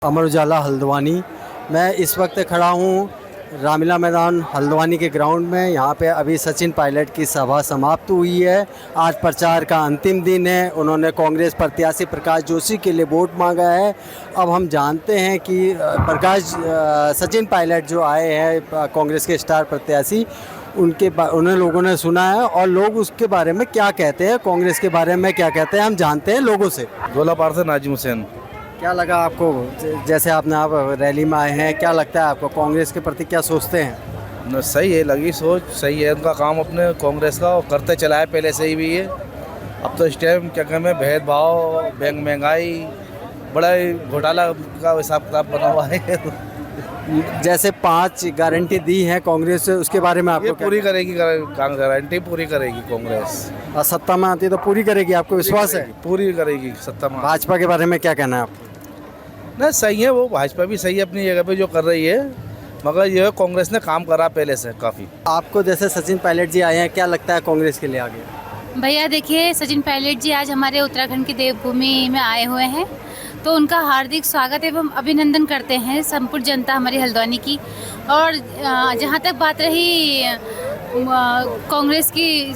अमर उजाला हल्द्वानी। मैं इस वक्त खड़ा हूँ रामलीला मैदान हल्द्वानी के ग्राउंड में। यहाँ पे अभी सचिन पायलट की सभा समाप्त हुई है। आज प्रचार का अंतिम दिन है। उन्होंने कांग्रेस प्रत्याशी प्रकाश जोशी के लिए वोट मांगा है। अब हम जानते हैं कि सचिन पायलट जो आए हैं कांग्रेस के स्टार प्रत्याशी, उन्हें लोगों ने सुना है और लोग उसके बारे में क्या कहते हैं, कांग्रेस के बारे में क्या कहते हैं, हम जानते हैं लोगों से। गोलापार से नाजिम हुसैन। क्या लगा आपको, जैसे आप रैली में आए हैं, क्या लगता है आपको, कांग्रेस के प्रति क्या सोचते हैं? सही है, लगी सोच सही है। उनका काम अपने कांग्रेस का करते चला है, पहले से ही भी है। अब तो इस टाइम क्या कहते हैं, भेदभाव, बैंक महंगाई, बड़ा ही घोटाला का हिसाब किताब बना हुआ है। जैसे 5 गारंटी दी है कांग्रेस, उसके बारे में आपको पूरी करेगी, गारंटी पूरी करेगी कांग्रेस। और सत्ता में आती है तो पूरी करेगी, आपको विश्वास है? पूरी करेगी सत्ता में। भाजपा के बारे में क्या कहना है आपको? ना सही है, वो भाजपा भी सही है अपनी जगह पे जो कर रही है, मगर ये कांग्रेस ने काम करा पहले से काफ़ी। आपको जैसे सचिन पायलट जी आए हैं, क्या लगता है कांग्रेस के लिए आगे? भैया देखिए, सचिन पायलट जी आज हमारे उत्तराखंड की देवभूमि में आए हुए हैं, तो उनका हार्दिक स्वागत एवं अभिनंदन करते हैं संपूर्ण जनता हमारी हल्द्वानी की। और जहाँ तक बात रही कांग्रेस की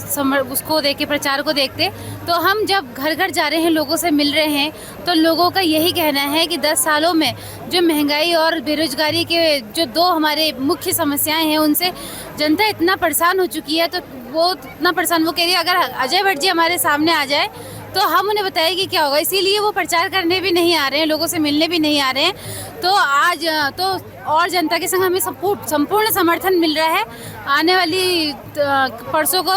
उसको देख के, प्रचार को देखते, तो हम जब घर घर जा रहे हैं, लोगों से मिल रहे हैं, तो लोगों का यही कहना है कि 10 सालों में जो महंगाई और बेरोजगारी के जो 2 हमारे मुख्य समस्याएं हैं, उनसे जनता इतना परेशान हो चुकी है। तो वो इतना परेशान, वो कह रही है अगर अजय भट्ट जी हमारे सामने आ जाए तो हम उन्हें बताएं कि क्या होगा। इसीलिए वो प्रचार करने भी नहीं आ रहे हैं, लोगों से मिलने भी नहीं आ रहे हैं। तो आज तो और जनता के संग हमें संपूर्ण समर्थन मिल रहा है। आने वाली परसों को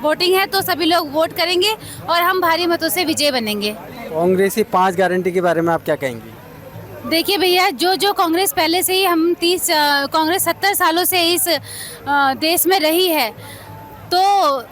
वोटिंग है, तो सभी लोग वोट करेंगे और हम भारी मतों से विजय बनेंगे। कांग्रेस की 5 गारंटी के बारे में आप क्या कहेंगी? देखिए भैया, जो कांग्रेस पहले से ही कांग्रेस 70 सालों से इस देश में रही है, तो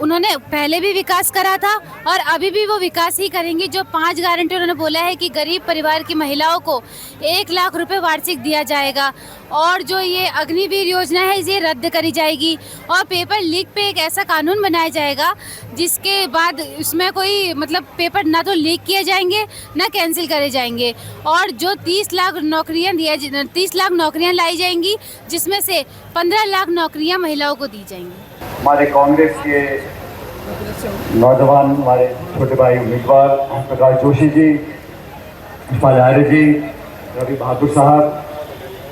उन्होंने पहले भी विकास करा था और अभी भी वो विकास ही करेंगी। जो 5 गारंटी उन्होंने बोला है कि गरीब परिवार की महिलाओं को 1 लाख रुपए वार्षिक दिया जाएगा, और जो ये अग्निवीर योजना है ये रद्द करी जाएगी, और पेपर लीक पे एक ऐसा कानून बनाया जाएगा जिसके बाद उसमें कोई मतलब पेपर ना तो लीक किए जाएंगे ना कैंसिल करे जाएंगे। और जो 30 लाख नौकरियाँ लाई जाएंगी, जिसमें से 15 लाख नौकरियाँ महिलाओं को दी जाएंगी। हमारे कांग्रेस के नौजवान, हमारे छोटे भाई उम्मीदवार प्रकाश जोशी जी, पुष्पाल आर्य जी, रवि बहादुर साहब,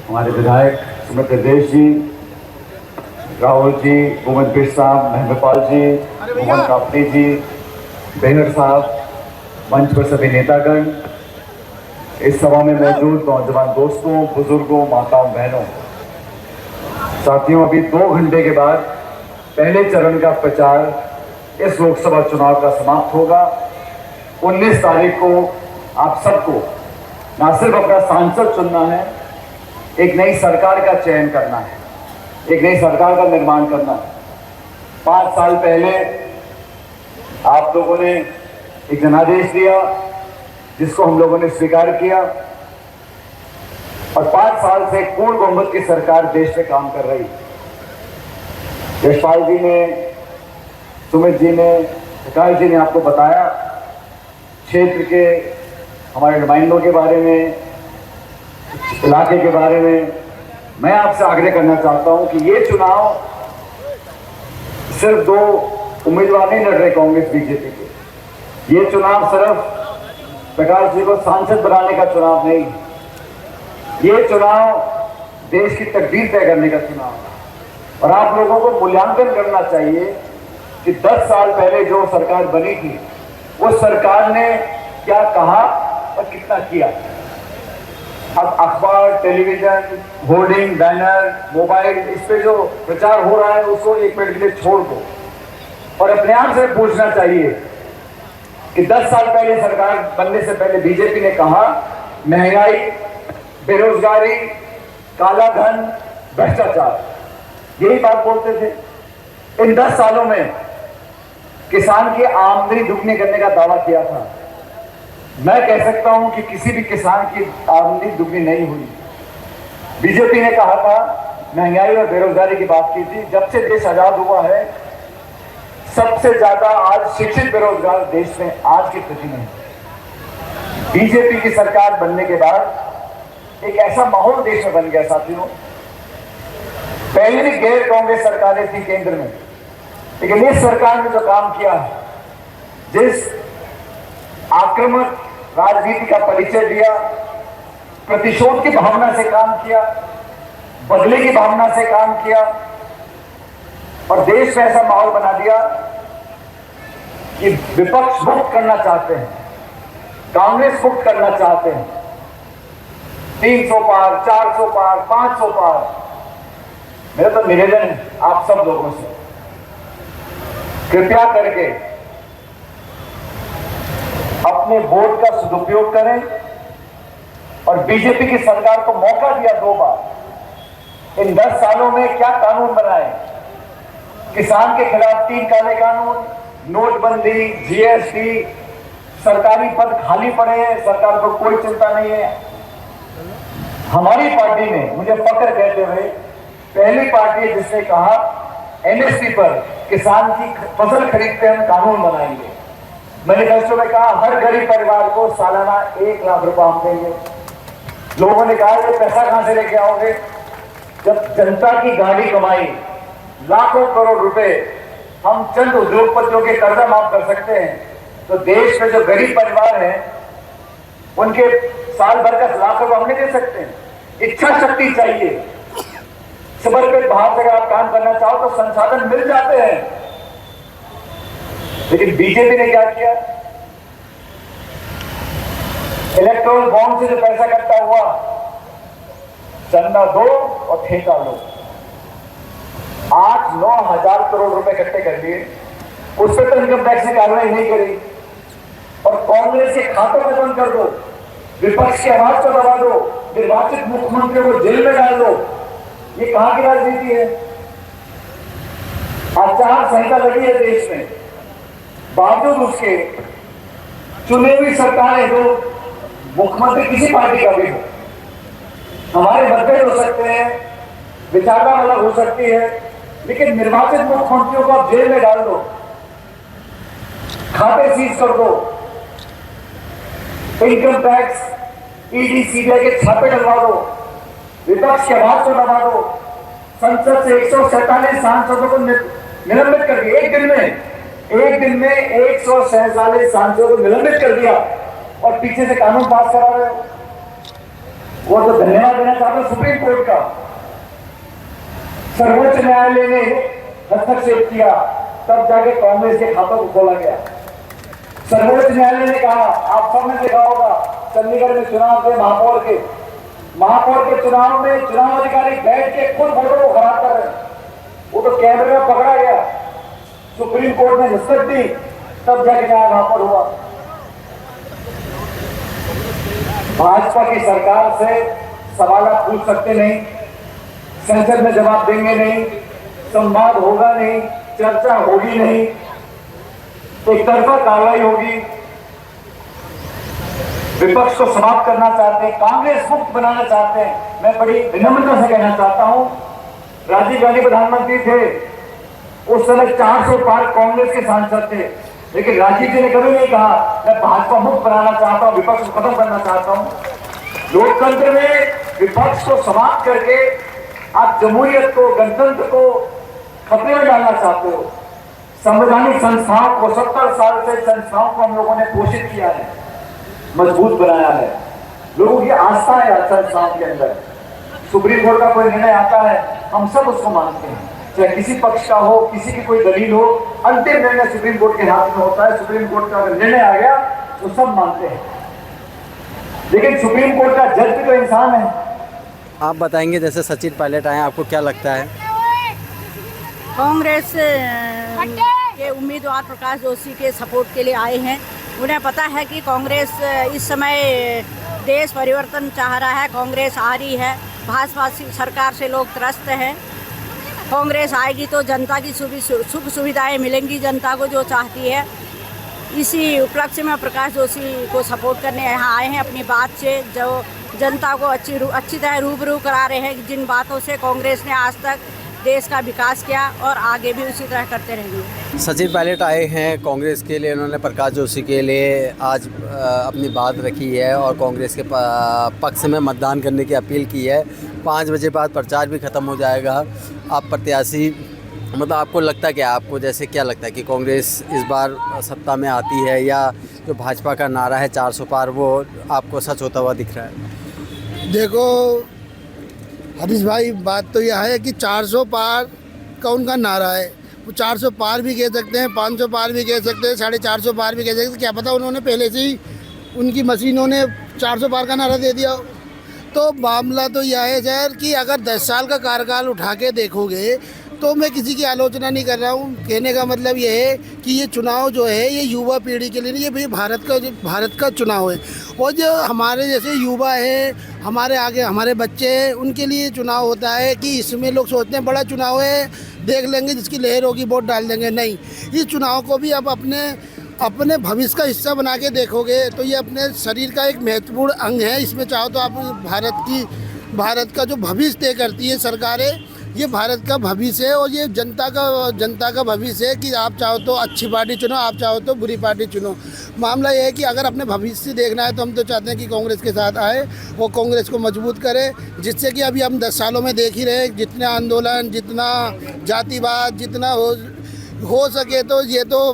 हमारे विधायक सुमित देश जी, राहुल जी, गोविंद पीर साहब, महेंद्रपाल जी, मोहन कापड़ी जी, बेहर साहब, मंच पर सभी नेतागण, इस सभा में मौजूद नौजवान दोस्तों, बुजुर्गों, माताओं, बहनों, साथियों, अभी 2 घंटे के बाद पहले चरण का प्रचार इस लोकसभा चुनाव का समाप्त होगा। 19 तारीख को आप सबको न सिर्फ अपना सांसद चुनना है, एक नई सरकार का चयन करना है, एक नई सरकार का निर्माण करना है। 5 साल पहले आप लोगों ने एक जनादेश दिया, जिसको हम लोगों ने स्वीकार किया, और 5 साल से पूर्ण बहुमत की सरकार देश में काम कर रही। यशपाल जी ने, सुमित जी ने, प्रकाश जी ने आपको बताया क्षेत्र के हमारे नुमाइंदों के बारे में, इलाके के बारे में। मैं आपसे आग्रह करना चाहता हूं कि ये चुनाव सिर्फ 2 उम्मीदवार नहीं लड़ रहे कांग्रेस बीजेपी के। ये चुनाव सिर्फ प्रकाश जी को सांसद बनाने का चुनाव नहीं, ये चुनाव देश की तकदीर तय करने का चुनाव है। और आप लोगों को मूल्यांकन करना चाहिए कि 10 साल पहले जो सरकार बनी थी, वो सरकार ने क्या कहा और कितना किया। अब अखबार, टेलीविजन, होर्डिंग, बैनर, मोबाइल, इस पे जो प्रचार हो रहा है उसको 1 मिनट के लिए छोड़ दो और अपने आप से पूछना चाहिए कि 10 साल पहले सरकार बनने से पहले बीजेपी ने कहा महंगाई, बेरोजगारी, काला धन, भ्रष्टाचार, यही बात बोलते थे। इन 10 सालों में किसान की आमदनी दुगनी करने का दावा किया था। मैं कह सकता हूं कि किसी भी किसान की आमदनी दुगनी नहीं हुई। बीजेपी ने कहा था, महंगाई और बेरोजगारी की बात की थी। जब से देश आजाद हुआ है, सबसे ज्यादा आज शिक्षित बेरोजगार देश में आज की स्थिति में। बीजेपी की सरकार बनने के बाद एक ऐसा माहौल देश में बन गया साथियों। पहले भी गैर कांग्रेस सरकारें थी केंद्र में, लेकिन इस सरकार ने जो काम किया है, जिस आक्रामक राजनीति का परिचय दिया, प्रतिशोध की भावना से काम किया, बदले की भावना से काम किया और देश में ऐसा माहौल बना दिया कि विपक्ष मुक्त करना चाहते हैं, कांग्रेस मुक्त करना चाहते हैं, 300 पार, 400 पार, 500 पार। मेरा तो निवेदन है आप सब लोगों से, कृपया करके अपने वोट का सदुपयोग करें और बीजेपी की सरकार को मौका दिया 2 बार। इन 10 सालों में क्या कानून बनाए, किसान के खिलाफ 3 काले कानून, नोटबंदी, जीएसटी, सरकारी पद खाली पड़े हैं, सरकार को कोई चिंता नहीं है। हमारी पार्टी ने, मुझे फक्र कहते हुए, पहली पार्टी है जिसने कहा एमएसपी पर किसान की फसल खरीद पे हम कानून बनाएंगे। मैनिफेस्टो में कहा हर गरीब परिवार को सालाना 1 लाख रुपए हम देंगे। लोगों ने कहा ये पैसा कहां से लेके आओगे? जब जनता की गाड़ी कमाई लाखों करोड़ रुपए हम चंद उद्योगपतियों के कर्जा माफ कर सकते हैं, तो देश में जो गरीब परिवार हैं उनके साल भर का लाख रुपए हम नहीं दे सकते। इच्छा शक्ति चाहिए। सबर पे बाहर से अगर आप काम करना चाहो तो संसाधन मिल जाते हैं। लेकिन बीजेपी ने क्या किया? इलेक्ट्रोल बॉन्ड से जो पैसा इकट्ठा हुआ, चंदा दो और ठेका लो, 8-9 हजार करोड़ रुपए इकट्ठे कर लिए। उस पर तो इनकम टैक्स ने कार्रवाई नहीं करी और कांग्रेस के खातों में बंद कर दो, विपक्ष की आवाज को दबा दो, निर्वाचित मुख्यमंत्रियों को जेल में डाल दो। ये कहां की राजनीति है? आचार संहिता लगी है देश में, बावजूद उसके चुनी हुई सरकारें, जो मुख्यमंत्री किसी पार्टी का भी हो, हमारे मतभेद हो सकते हैं, विचारधारा अलग हो सकती है, लेकिन निर्वाचित मुख्यमंत्रियों को आप जेल में डाल दो, खाते सीज कर दो, इनकम टैक्स, ईडी, सीबीआई के छापे डलवा दो, विपक्ष की आवाज को दबा दो, संसद से 147 सांसदों को निलंबित कर दिया। एक दिन में 147 सांसदों को निलंबित कर दिया और पीछे से कानून पास करा रहे हो। वो तो धन्यवाद देना चाहते हैं सुप्रीम कोर्ट का। सर्वोच्च न्यायालय ने हस्तक्षेप किया, तब जाके कांग्रेस के खातों को खोला गया। सर्वोच्च न्यायालय ने कहा, आप सबने देखा होगा चंडीगढ़ में चुनाव थे, महापौर के चुनाव में चुनाव अधिकारी बैठ के खुद वोटों को खराब कर रहे हैं। वो तो कैमरे में पकड़ा गया, सुप्रीम कोर्ट ने निष्पत्ति दी, तब जाके न्याय वहां पर हुआ। भाजपा की सरकार से सवाल आप पूछ सकते नहीं, संसद में जवाब देंगे नहीं, संवाद होगा नहीं, चर्चा होगी नहीं, एक तरफा कार्रवाई होगी। विपक्ष को समाप्त करना चाहते हैं, कांग्रेस मुक्त बनाना चाहते हैं। मैं बड़ी विनम्रता से कहना चाहता हूं, राजीव गांधी प्रधानमंत्री थे, उस समय 400 पार कांग्रेस के सांसद थे, लेकिन राजीव जी ने कभी नहीं कहा मैं भाजपा मुक्त बनाना चाहता हूं, विपक्ष को खत्म करना चाहता हूं। लोकतंत्र में विपक्ष को समाप्त करके आप जमहूरियत को, गणतंत्र को खतरे में डालना चाहते हो। संवैधानिक संस्थाओं को 70 साल से संस्थाओं को हम लोगों ने पोषित किया है, मजबूत बनाया है, लोगों की आस्था है संस्थाओं के अंदर। सुप्रीम कोर्ट का कोई निर्णय आता है, हम सब उसको मानते हैं, चाहे किसी पक्ष का हो, किसी की कोई दलील हो, अंतिम निर्णय सुप्रीम कोर्ट के हाथ में होता है। सुप्रीम कोर्ट का अगर निर्णय आ गया तो सब मानते हैं, लेकिन सुप्रीम कोर्ट का जज भी तो इंसान है। आप बताएंगे, जैसे सचिन पायलट आए, आपको क्या लगता है? कांग्रेस के उम्मीदवार प्रकाश जोशी के सपोर्ट के लिए आए हैं। उन्हें पता है कि कांग्रेस इस समय देश परिवर्तन चाह रहा है, कांग्रेस आ रही है, भाजपा सरकार से लोग त्रस्त हैं। कांग्रेस आएगी तो जनता की सुख सुविधाएं मिलेंगी जनता को जो चाहती है। इसी उपलक्ष्य में प्रकाश जोशी को सपोर्ट करने यहाँ आए हैं। अपनी बात से जो जनता को अच्छी तरह रूबरू करा रहे हैं, जिन बातों से कांग्रेस ने आज तक देश का विकास किया और आगे भी उसी तरह करते रहेंगे। सचिन पायलट आए हैं कांग्रेस के लिए, उन्होंने प्रकाश जोशी के लिए आज अपनी बात रखी है और कांग्रेस के पक्ष में मतदान करने की अपील की है। 5 बजे बाद प्रचार भी ख़त्म हो जाएगा। आप प्रत्याशी, मतलब आपको लगता है कि आपको जैसे क्या लगता है कि कांग्रेस इस बार सत्ता में आती है, या जो भाजपा का नारा है 400 पार वो आपको सच होता हुआ दिख रहा है? देखो हरीश भाई, बात तो यह है कि 400 पार का उनका नारा है। वो 400 पार भी कह सकते हैं, 500 पार भी कह सकते हैं, 450 पार भी कह सकते हैं। क्या पता उन्होंने पहले से ही उनकी मशीनों ने 400 पार का नारा दे दिया। तो मामला तो यह है सर कि अगर 10 साल का कार्यकाल उठा के देखोगे तो मैं किसी की आलोचना नहीं कर रहा हूँ। कहने का मतलब ये है कि ये चुनाव जो है ये युवा पीढ़ी के लिए नहीं, ये भारत का चुनाव है। और जो हमारे जैसे युवा है, हमारे आगे हमारे बच्चे हैं, उनके लिए चुनाव होता है कि इसमें लोग सोचते हैं बड़ा चुनाव है, देख लेंगे जिसकी लहर होगी वोट डाल देंगे। नहीं, इस चुनाव को भी आप अपने भविष्य का हिस्सा बना के देखोगे तो ये अपने शरीर का एक महत्वपूर्ण अंग है। इसमें चाहो तो आप भारत का जो भविष्य तय करती है सरकारें, ये भारत का भविष्य है और ये जनता का भविष्य है कि आप चाहो तो अच्छी पार्टी चुनो, आप चाहो तो बुरी पार्टी चुनो। मामला ये है कि अगर अपने भविष्य से देखना है तो हम तो चाहते हैं कि कांग्रेस के साथ आए, वो कांग्रेस को मजबूत करे, जिससे कि अभी हम 10 सालों में देख ही रहे जितने आंदोलन, जितना जातिवाद, जितना हो सके तो ये तो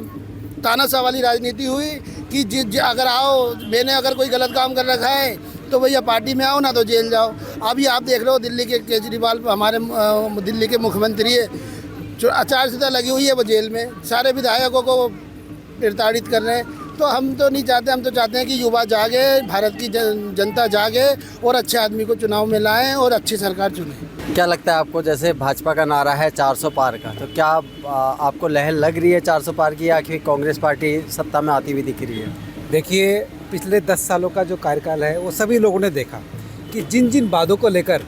तानाशाह वाली राजनीति हुई कि अगर आओ, मैंने अगर कोई गलत काम कर रखा है तो भैया पार्टी में आओ, ना तो जेल जाओ। अभी आप देख लो दिल्ली के केजरीवाल, हमारे दिल्ली के मुख्यमंत्री है, जो आचार संहिता लगी हुई है वो जेल में, सारे विधायकों को प्रताड़ित कर रहे हैं। तो हम तो नहीं चाहते, हम तो चाहते हैं कि युवा जागे, भारत की जनता जागे और अच्छे आदमी को चुनाव में लाएं और अच्छी सरकार चुनें। क्या लगता है आपको, जैसे भाजपा का नारा है 400 पार का, तो क्या आपको लहर लग रही है 400 पार की, या कि कांग्रेस पार्टी सत्ता में आती हुई दिख रही है? देखिए, पिछले 10 सालों का जो कार्यकाल है वो सभी लोगों ने देखा कि जिन जिन वादों को लेकर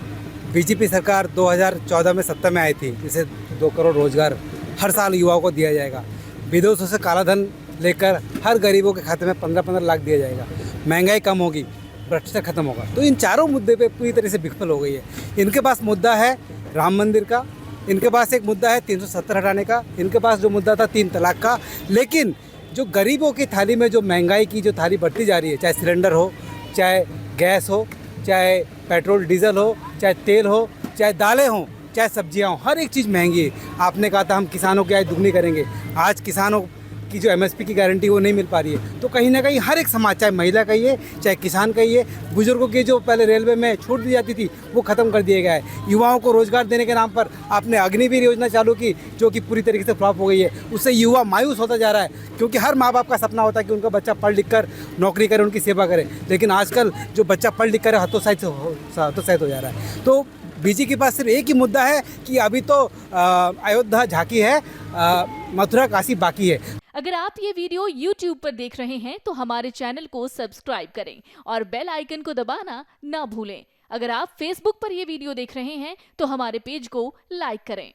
बीजेपी सरकार 2014 में सत्ता में आई थी, जैसे 2 करोड़ रोजगार हर साल युवाओं को दिया जाएगा, विदेशों से काला धन लेकर हर गरीबों के खाते में 15-15 लाख दिया जाएगा, महंगाई कम होगी, भ्रष्टाचार खत्म होगा, तो इन चारों मुद्दे पे पूरी तरह से विफल हो गई है। इनके पास मुद्दा है राम मंदिर का, इनके पास एक मुद्दा है 370 हटाने का, इनके पास जो मुद्दा था 3 तलाक का, लेकिन जो गरीबों की थाली में जो महंगाई की जो थाली बढ़ती जा रही है, चाहे सिलेंडर हो, चाहे गैस हो, चाहे पेट्रोल डीजल हो, चाहे तेल हो, चाहे दालें हों, चाहे सब्जियां हों, हर एक चीज़ महंगी है। आपने कहा था हम किसानों की आय दुगनी करेंगे, आज किसानों की जो MSP की गारंटी वो नहीं मिल पा रही है। तो कहीं ना कहीं हर एक समाज, चाहे महिला कहिए, चाहे किसान कहिए, बुजुर्गों की जो पहले रेलवे में छूट दी जाती थी वो ख़त्म कर दिया गया है। युवाओं को रोज़गार देने के नाम पर आपने अग्निवीर योजना चालू की, जो कि पूरी तरीके से फ्लॉप हो गई है। उससे युवा मायूस होता जा रहा है, क्योंकि हर माँ बाप का सपना होता है कि उनका बच्चा पढ़ लिख कर नौकरी करे, उनकी सेवा करे, लेकिन आजकल जो बच्चा पढ़ लिख कर हतोत्साहित हो जा रहा है। तो बीजेपी के पास सिर्फ एक ही मुद्दा है कि अभी तो अयोध्या झांकी है, मथुरा काशी बाकी है। अगर आप ये वीडियो YouTube पर देख रहे हैं तो हमारे चैनल को सब्सक्राइब करें और बेल आइकन को दबाना ना भूलें। अगर आप Facebook पर ये वीडियो देख रहे हैं तो हमारे पेज को लाइक करें।